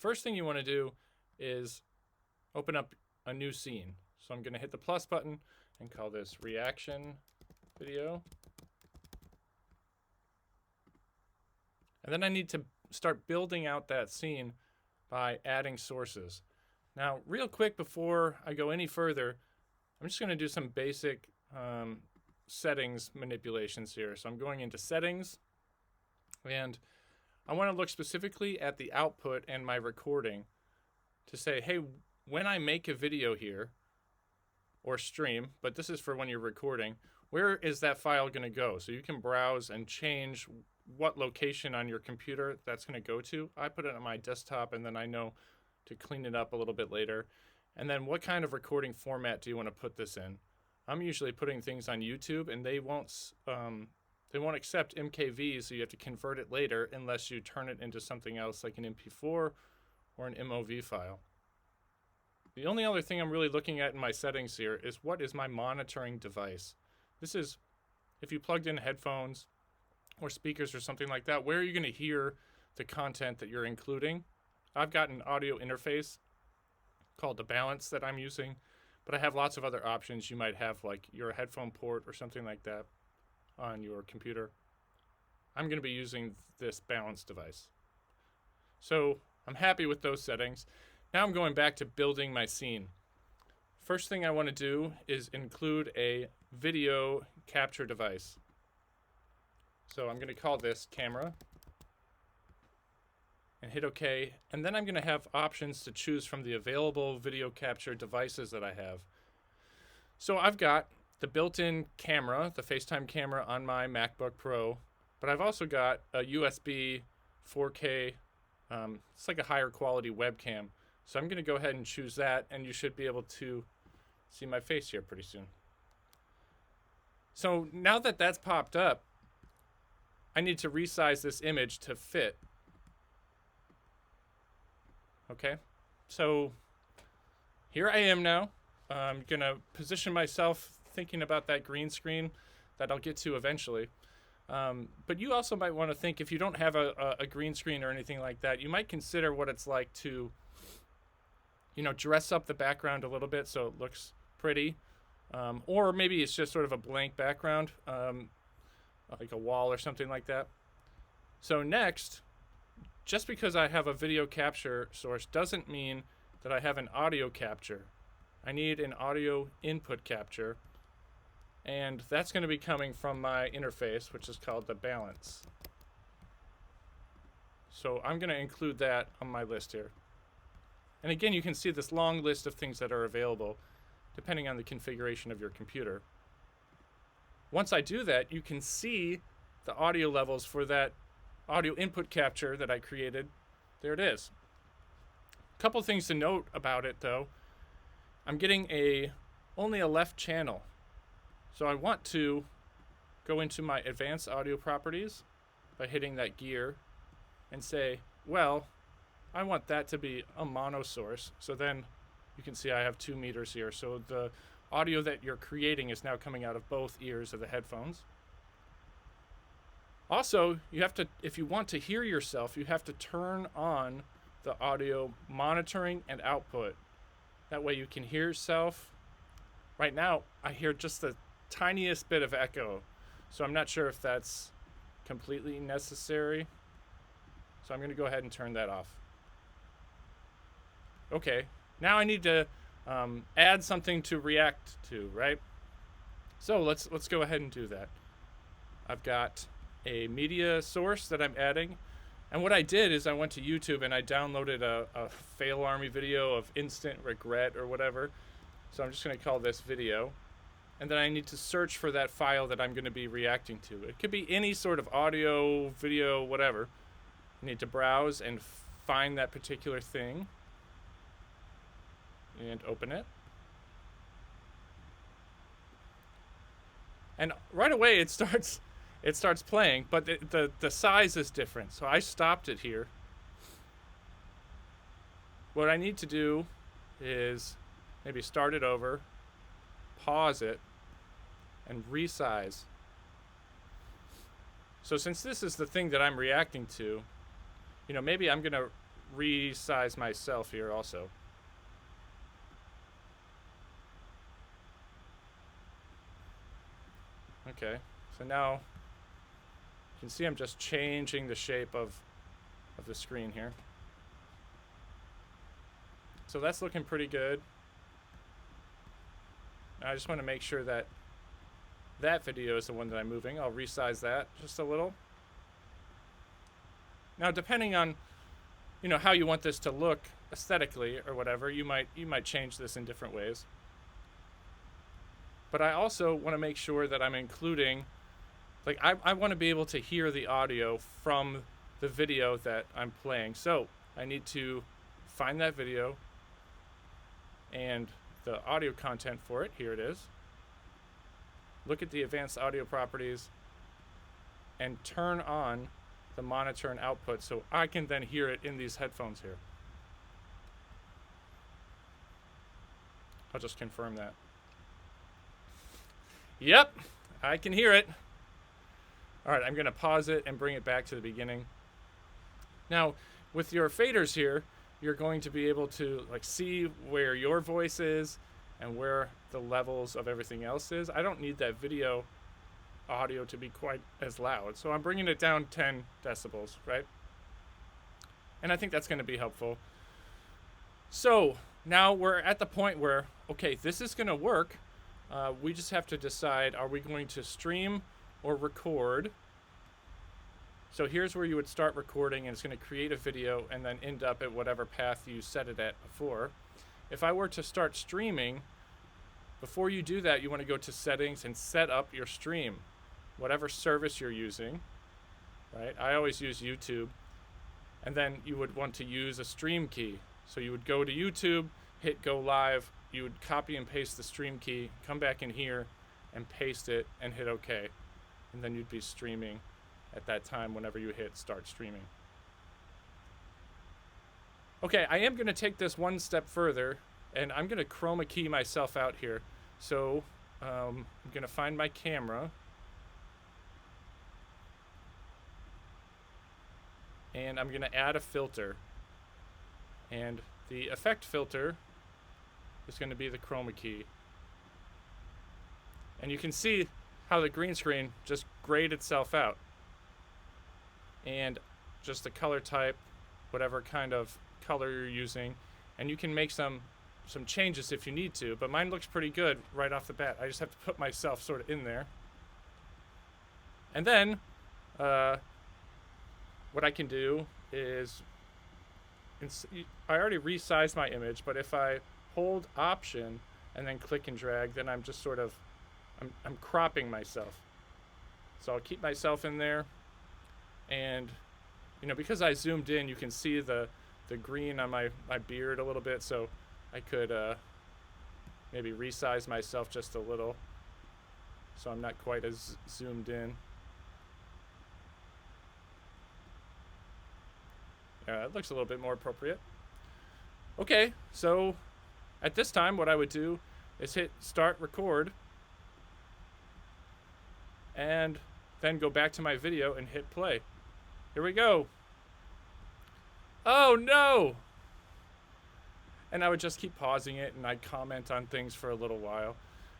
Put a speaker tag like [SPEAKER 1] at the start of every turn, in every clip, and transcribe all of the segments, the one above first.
[SPEAKER 1] first thing you want to do is open up a new scene. So I'm going to hit the plus button and call this reaction video. And then I need to start building out that scene by adding sources. Now, real quick before I go any further, I'm just going to do some basic settings manipulations here. So I'm going into settings, and I want to look specifically at the output and my recording to say, hey, when I make a video here or stream, but this is for when you're recording, where is that file going to go? So you can browse and change what location on your computer that's going to go to. I put it on my desktop, and then I know to clean it up a little bit later. And then what kind of recording format do you want to put this in? I'm usually putting things on YouTube, and they won't accept MKV, so you have to convert it later unless you turn it into something else like an MP4 or an MOV file. The only other thing I'm really looking at in my settings here is what is my monitoring device. This is if you plugged in headphones or speakers or something like that, where are you going to hear the content that you're including? I've got an audio interface called the balance that I'm using, but I have lots of other options. You might have like your headphone port or something like that on your computer. I'm going to be using this balance device. So I'm happy with those settings. Now I'm going back to building my scene. First thing I want to do is include a video capture device. So I'm going to call this camera and hit OK. And then I'm going to have options to choose from the available video capture devices that I have. So I've got the built-in camera, the FaceTime camera on my MacBook Pro, but I've also got a USB 4K, it's like a higher quality webcam. So I'm going to go ahead and choose that, and you should be able to see my face here pretty soon. So now that that's popped up, I need to resize this image to fit. Okay, so here I am now. I'm going to position myself thinking about that green screen that I'll get to eventually. But you also might want to think, if you don't have a green screen or anything like that, you might consider what it's like to, dress up the background a little bit so it looks pretty. Or maybe it's just sort of a blank background, like a wall or something like that. So next, just because I have a video capture source doesn't mean that I have an audio capture. I need an audio input capture, and that's going to be coming from my interface, which is called the balance. So I'm going to include that on my list here. And again, you can see this long list of things that are available depending on the configuration of your computer. Once I do that, you can see the audio levels for that audio input capture that I created. There it is. A couple things to note about it though. I'm getting only a left channel. So I want to go into my advanced audio properties by hitting that gear and say, well, I want that to be a mono source. So then you can see I have 2 meters here. So the audio that you're creating is now coming out of both ears of the headphones. Also, you have to, if you want to hear yourself, you have to turn on the audio monitoring and output. That way you can hear yourself. Right now, I hear just the tiniest bit of echo. So I'm not sure if that's completely necessary. So I'm going to go ahead and turn that off. Okay, now I need to add something to react to, right? So let's go ahead and do that. I've got a media source that I'm adding. And what I did is I went to YouTube and I downloaded a fail army video of instant regret or whatever. So I'm just going to call this video. And then I need to search for that file that I'm going to be reacting to. It could be any sort of audio, video, whatever. I need to browse and find that particular thing. And open it. And right away it starts playing, but the size is different. So I stopped it here. What I need to do is maybe start it over, pause it, and resize. So since this is the thing that I'm reacting to, maybe I'm going to resize myself here also. Okay, so now you can see I'm just changing the shape of the screen here. So that's looking pretty good. I just want to make sure that that video is the one that I'm moving. I'll resize that just a little. Now, depending on, you know, how you want this to look aesthetically or whatever, you might change this in different ways. But I also want to make sure that I'm including, like, I want to be able to hear the audio from the video that I'm playing. So I need to find that video and the audio content for it. Here it is. Look at the advanced audio properties and turn on the monitor and output so I can then hear it in these headphones here. I'll just confirm that. Yep, I can hear it. All right, I'm going to pause it and bring it back to the beginning. Now, with your faders here, you're going to be able to like see where your voice is and where the levels of everything else is. I don't need that video audio to be quite as loud, so I'm bringing it down 10 decibels, right? And I think that's going to be helpful. So now we're at the point where, okay, this is going to work. We just have to decide, are we going to stream or record? So here's where you would start recording, and it's going to create a video and then end up at whatever path you set it at before. If I were to start streaming, before you do that, you want to go to settings and set up your stream, whatever service you're using, right? I always use YouTube. And then you would want to use a stream key. So you would go to YouTube, hit go live, you would copy and paste the stream key, come back in here and paste it and hit OK. And then you'd be streaming at that time whenever you hit start streaming. Okay, I am going to take this one step further, and I'm going to chroma key myself out here. So I'm going to find my camera. And I'm going to add a filter. And the effect filter is going to be the chroma key. And you can see how the green screen just grayed itself out. And just the color type, whatever kind of color you're using. And you can make some changes if you need to. But mine looks pretty good right off the bat. I just have to put myself sort of in there. And then what I can do is, I already resized my image, but if I hold Option and then click and drag, then I'm just sort of, I'm cropping myself. So I'll keep myself in there, and you know, because I zoomed in, you can see the green on my beard a little bit, so I could maybe resize myself just a little so I'm not quite as zoomed in. It looks a little bit more appropriate. Okay, so at this time, what I would do is hit start record and then go back to my video and hit play. Here we go. Oh no! And I would just keep pausing it, and I'd comment on things for a little while.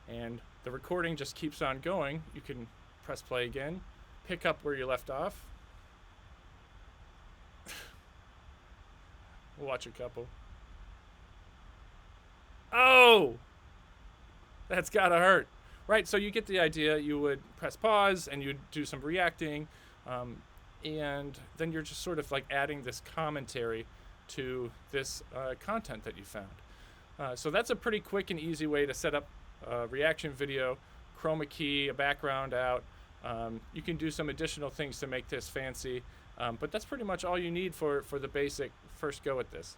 [SPEAKER 1] And the recording just keeps on going. You can press play again, pick up where you left off. We'll watch a couple. Oh! That's gotta hurt. Right, so you get the idea. You would press pause and you'd do some reacting, and then you're just sort of like adding this commentary to this content that you found. So that's a pretty quick and easy way to set up a reaction video, chroma key, a background out. You can do some additional things to make this fancy, but that's pretty much all you need for the basic first go at this.